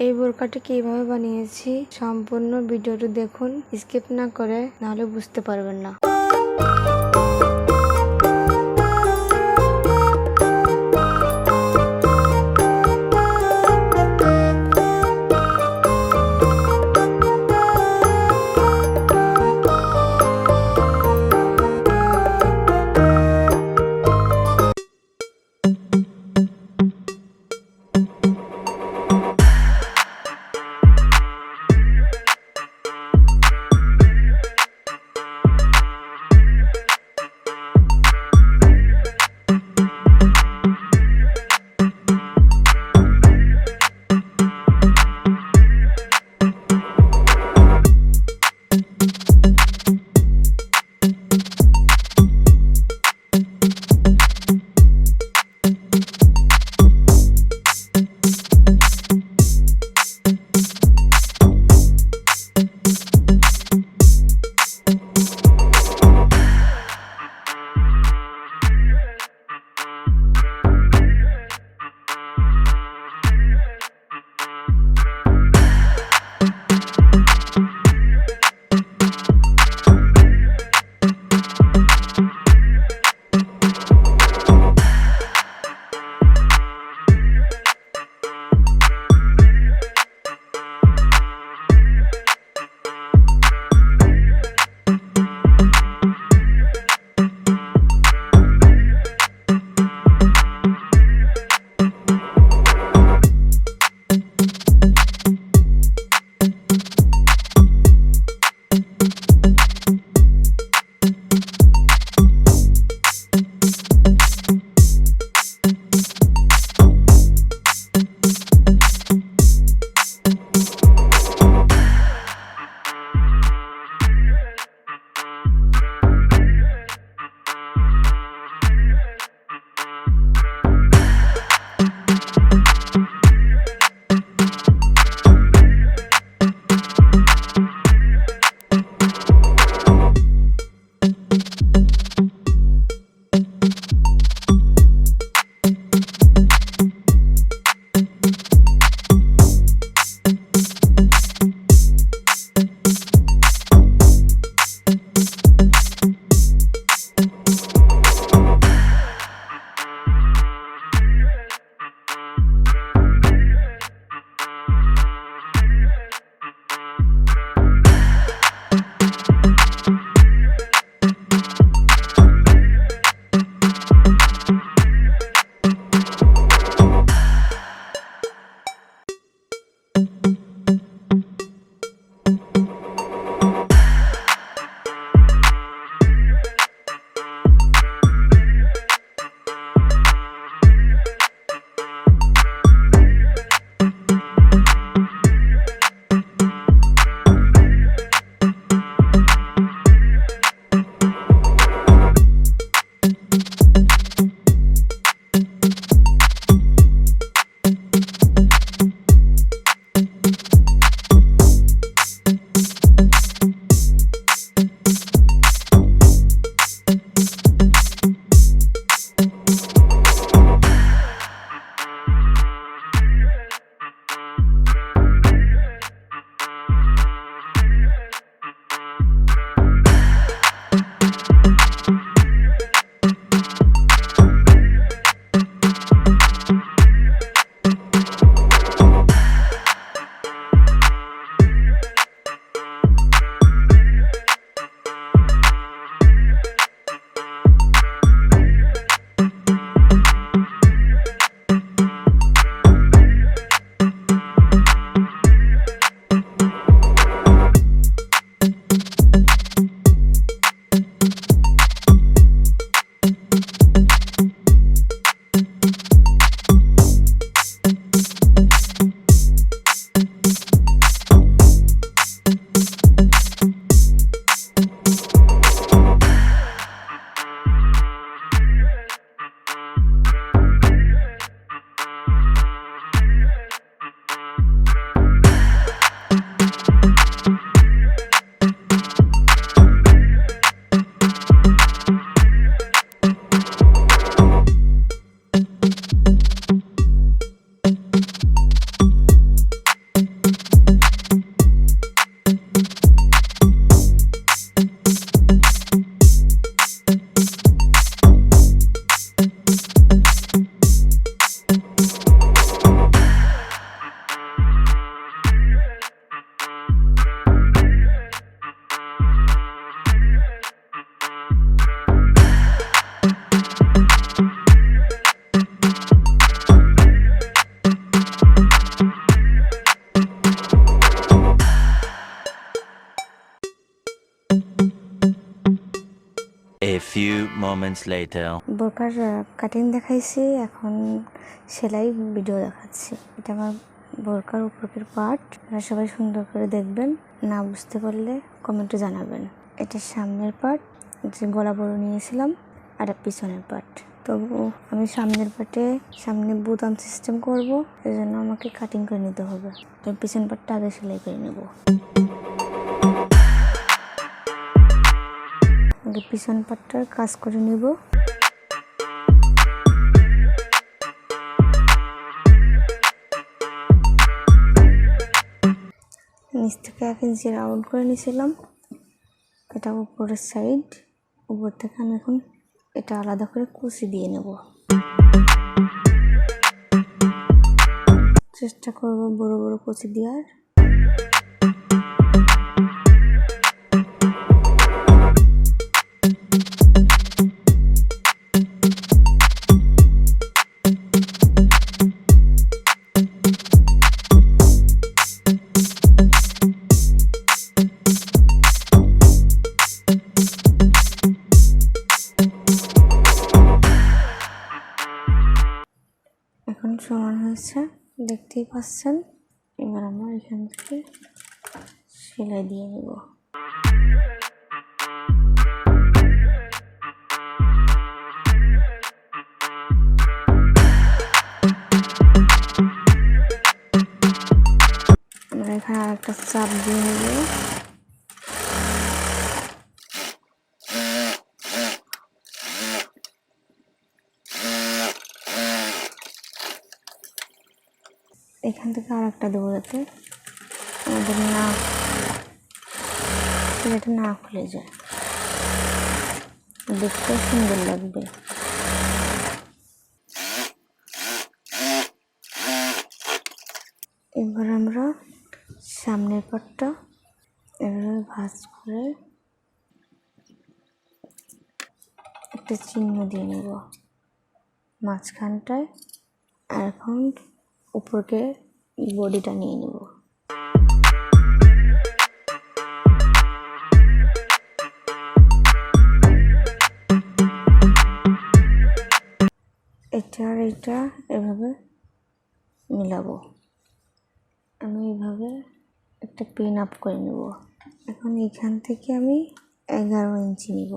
এই বোরকাটি কিভাবে বানিয়েছি সম্পূর্ণ ভিডিওটি দেখুন, স্কিপ না করে, নাহলে বুঝতে পারবেন না। moments later. বোরকার কাটিং দেখাইছি, এখন সেলাই ভিডিও দেখাচ্ছি। এটা আমার বোরকার উপরের পার্ট। আপনারা সবাই সুন্দর করে দেখবেন, না বুঝতে পারলে কমেন্টে জানাবেন। এটা সামনের পার্ট, যে গলা বড় নিয়েছিলাম, আর পিছনের পার্ট। তো আমি সামনের পার্টে সামনে বোতাম সিস্টেম করব, এই জন্য আমাকে কাটিং করে নিতে হবে। তো পিছন পার্টটা আগে সেলাই করে নেব। আগে পিছন পার্টটার কাজ করে নেব। নিচ থেকে 1 ইঞ্চি রাউন্ড করে নিয়েছিলাম, এটা উপরের সাইড। উপর থেকে আমি এখন এটা আলাদা করে কুচি দিয়ে নেব। চেষ্টা করব বড় বড় কুচি দেওয়ার। এখন সমান হয়েছে, দেখতেই পাচ্ছেন। এবার আমরা এখান থেকে সেলাই দিয়ে নেব। আমরা এখানে আরেকটা চাপ দিয়ে নেব। এখান থেকে আরেকটা দেবো, যাতে আমাদের সেলাইটা না খুলে যায়, দেখতে সুন্দর লাগবে। এবার আমরা সামনের পাটটা এভাবে ভাঁজ করে একটা চিহ্ন দিয়ে নেব মাঝখানটায়। আর এখন উপরকে বডিটা নিয়ে নেব। এটা আর এটা এভাবে মিলাবো। আমি এইভাবে একটা পিন আপ করে নেব। এখন এখান থেকে আমি 11 ইঞ্চি নিব,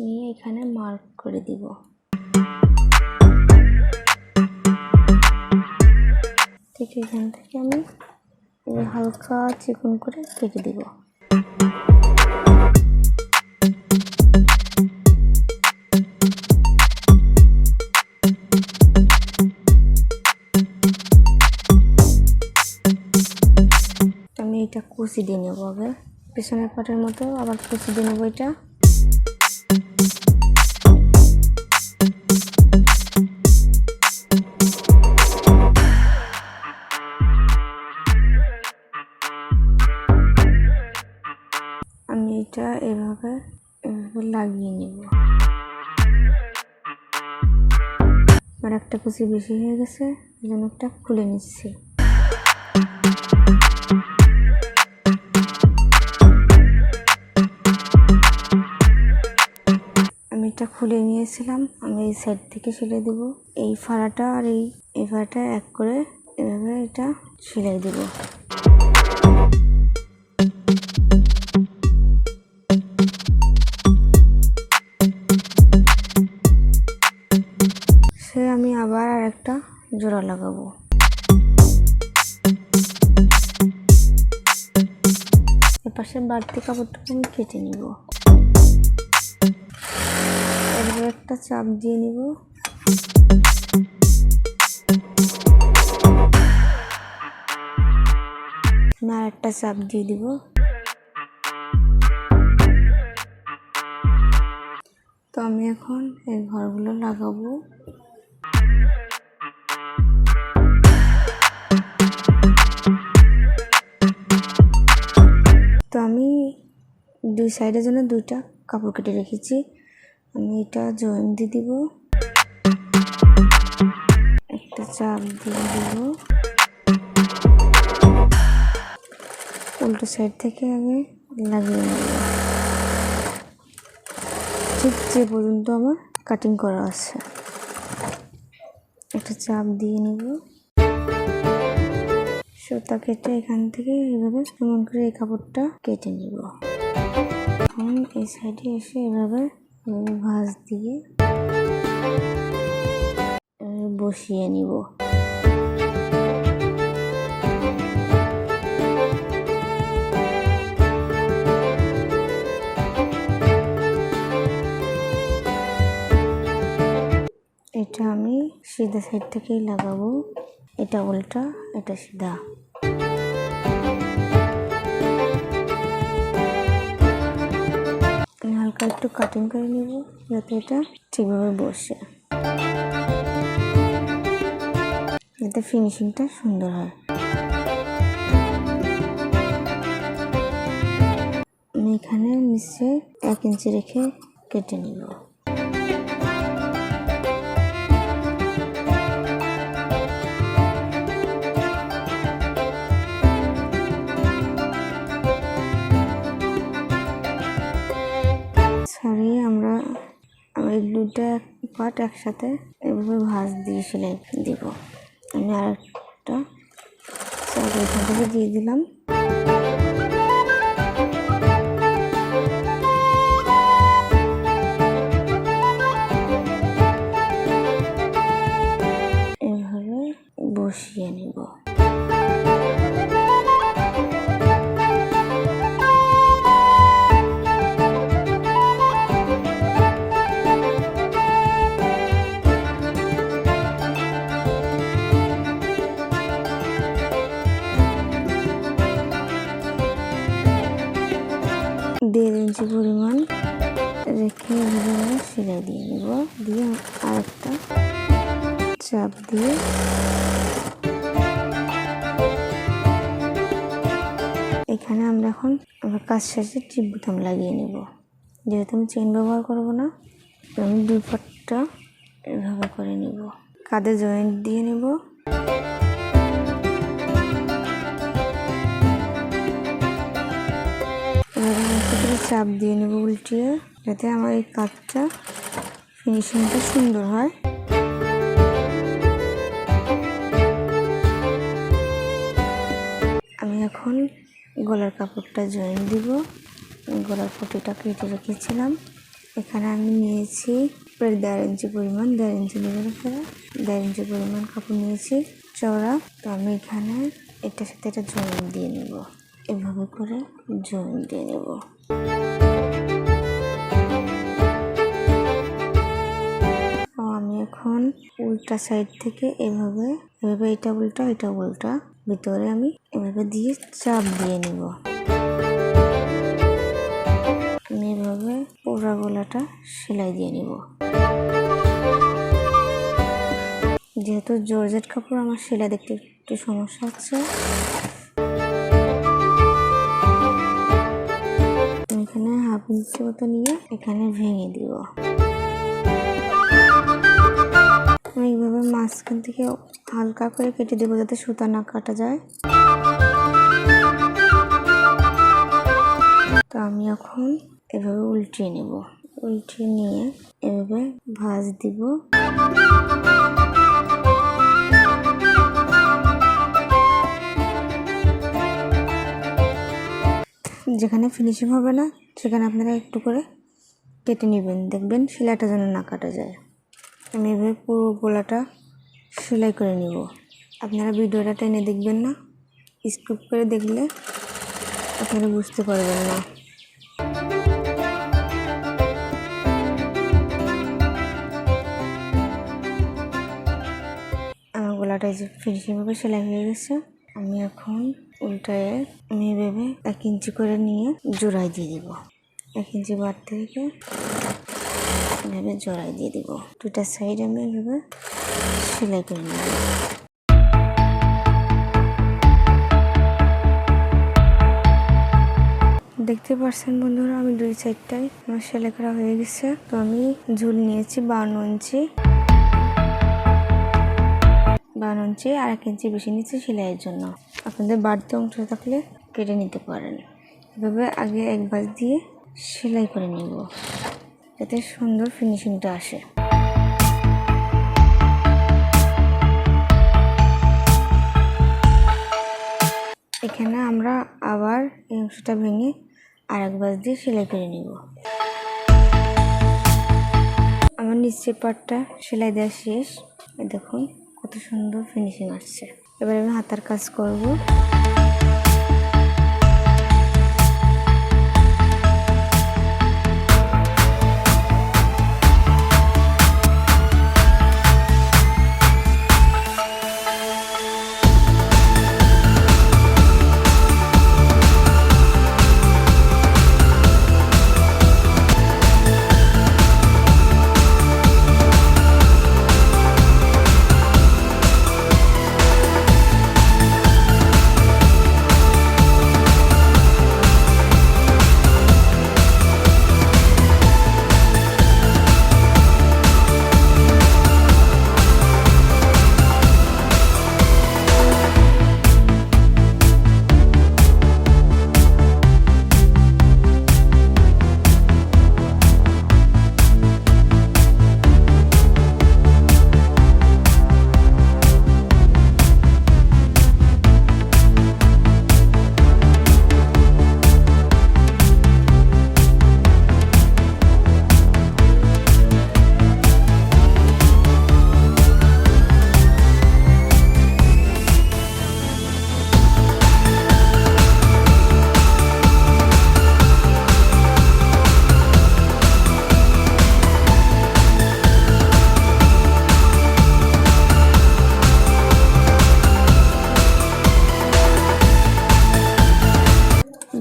নিয়ে এখানে মার্ক করে দিব। ঠিক এখান থেকে আমি হালকা চিকন করে কেটে দিব। আমি এটা কুচি দিয়ে নেবো আগে, পিছনের পাটের মতো আবার কুচি দিয়ে নেবো এটা। আমি এটা এভাবে লাগিয়ে নেব। আর একটা কুচি বেশি হয়ে গেছে, এই জন্য একটা খুলে নিচ্ছি। আমি এটা খুলে নিয়েছিলাম, আমি এই সাইড থেকে সেলাই দেব। এই ফাড়াটা আর এই ফাড়াটা এক করে এভাবে এটা সেলাই দেব। সে আমি আবার আর একটা জোড়া লাগাবো। এপাশে বাড়তি কাপড়টাকে আমি কেটে নিব। এভাবে একটা চাপ দিয়ে নিব। আর একটা চাপ দিয়ে দিব। তো আমি এখন এই ঘরগুলো লাগাবো। তো আমি দুই সাইডের জন্য দুইটা কাপড় কেটে রেখেছি। আমি এটা জয়েন দিয়ে দিব, একটা চাপ দিয়ে দিব। উল্টো সাইড থেকে আমি লাগিয়ে নেব। ঠিক যে পর্যন্ত আমার কাটিং করা আছে একটা চাপ দিয়ে নিব। সুতা কেটে এখান থেকে এভাবে এমন করে এই কাপড়টা কেটে নিব। এখন এই সাইডে এসে এভাবে ভাঁজ দিয়ে বসিয়ে নিব। এটা আমি সিধা সাইড থেকেই লাগাবো, এটা উল্টা এটা সিধা। আমি হালকা একটু কাটিং করে নিব যাতে এটা ঠিকভাবে বসে, যাতে ফিনিশিংটা সুন্দর হয়। আমি এখানে নিচে 1 ইঞ্চি রেখে কেটে নিব। ছাড়িয়ে আমরা এই দুটা পার্ট একসাথে এভাবে ভাঁজ দিয়ে সেলাই দিব। আমি আরেকটা চাপ এখান থেকে দিয়ে দিলাম। এভাবে বসিয়ে নিব। দেড় ইঞ্চি পরিমাণ রেখে এভাবে সেলাই দিয়ে নেব। দিয়ে আরেকটা চাপ দিয়ে এখানে আমরা এখন কাজ শেষে টিপ বোতাম লাগিয়ে নেব। যেহেতু আমি চেন ব্যবহার করব না, আমি 2 পাটটা এভাবে করে নেব। কাঁধে জয়েন্ট দিয়ে নেব। চাপ দিয়ে নেব উল্টিয়ে, যাতে আমার এই কাজটা ফিনিশিংটা সুন্দর হয়। আমি এখন গলার কাপড়টা জয়েন দিব। গলার পটিটা কেটে রেখেছিলাম। এখানে আমি নিয়েছি প্রায় 1.5 ইঞ্চি পরিমাণ, 1.5 ইঞ্চি নেবেন আপনারা, 1.5 ইঞ্চি পরিমাণ কাপড় নিয়েছি চওড়া। তো আমি এখানে এটার সাথে এটা জয়েন দিয়ে নেব। এভাবে করে জয়েন দিয়ে নেব। আমি এখন উল্টা সাইড থেকে এভাবে এটা উল্টা এটা উল্টা ভিতরে আমি এভাবে দিয়ে চাপ দিয়ে নেব। আমি এভাবে পুরো গলাটা সেলাই দিয়ে নেব। যেহেতু জর্জেট কাপড়, আমার সেলাই দেখতে একটু সমস্যা হচ্ছে। এখানে 1/2 ইঞ্চি মতো নিয়ে এখানে ভেঙে দিব। আমি এইভাবে মাঝখান থেকে হালকা করে কেটে দেবো যাতে সুতা না কাটা যায়। তো আমি এখন এভাবে উল্টিয়ে নেব। উল্টিয়ে নিয়ে এভাবে ভাঁজ দিব। যেখানে ফিনিশিং হবে না সেখানে আপনারা একটু করে কেটে নেবেন, দেখবেন সেলাইটা যেন না কাটা যায়। আমি এভাবে পুরো গলাটা সেলাই করে নিব। আপনারা ভিডিওটা টেনে দেখবেন না, স্কিপ করে দেখলে আপনারা বুঝতে পারবেন না। আমার গলাটা যে ফিনিশিংভাবে সেলাই হয়ে গেছে। আমি এখন উল্টায় আমি এভাবে 1 ইঞ্চি করে নিয়ে জোড়াই দিয়ে দিব। 1 ইঞ্চি বাদ থেকে এভাবে জোড়াই দিয়ে দিব। দুটা সাইড আমি এভাবে সেলাই করে নেব। দেখতে পাচ্ছেন বন্ধুরা, আমি 2 সাইডটাই আমার সেলাই করা হয়ে গেছে। তো আমি ঝুল নিয়েছি 52 ইঞ্চি, 52 ইঞ্চি আর 1 ইঞ্চি বেশি নিচ্ছি সেলাইয়ের জন্য। আপনাদের বাড়তি অংশ থাকলে কেটে নিতে পারেন। এভাবে আগে 1 ভাঁজ দিয়ে সেলাই করে নিব। এতে সুন্দর ফিনিশিংটা আসে। এখানে আমরা আবার এই অংশটা ভেঙে আর এক বাস দিয়ে সেলাই করে নিব। আমার নিচের পাটটা সেলাই দেওয়া শেষ। দেখুন কত সুন্দর ফিনিশিং আসছে। এবার আমি হাতার কাজ করব।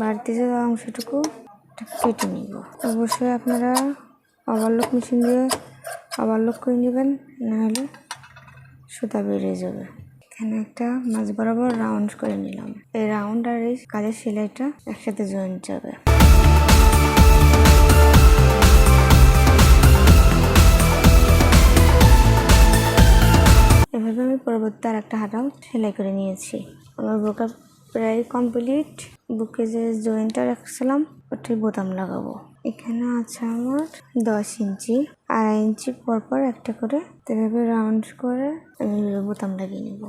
বাড়তি যাওয়া অংশটুকু কেটে নিব। অবশ্যই আপনারা ওভারলক মেশিন দিয়ে ওভারলক করে নেবেন, নাহলে সুতা বেরিয়ে যাবে। এখানে একটা মাঝ বরাবর রাউন্ড করে নিলাম। এই রাউন্ড আর এই কাজের সেলাইটা একসাথে জয়েন্ট যাবে। এভাবে আমি পরবর্তী আর একটা হাতাও সেলাই করে নিয়েছি। আমার বোরকা প্রায় কমপ্লিট। বুকে যে জয়েন্টটা রাখছিলাম ওটাই বোতাম লাগাবো। এখানে আছে আমার 10 ইঞ্চি, 2.5 ইঞ্চি পরপর একটা করে এভাবে রাউন্ড করে আমি বোতাম লাগিয়ে নেব।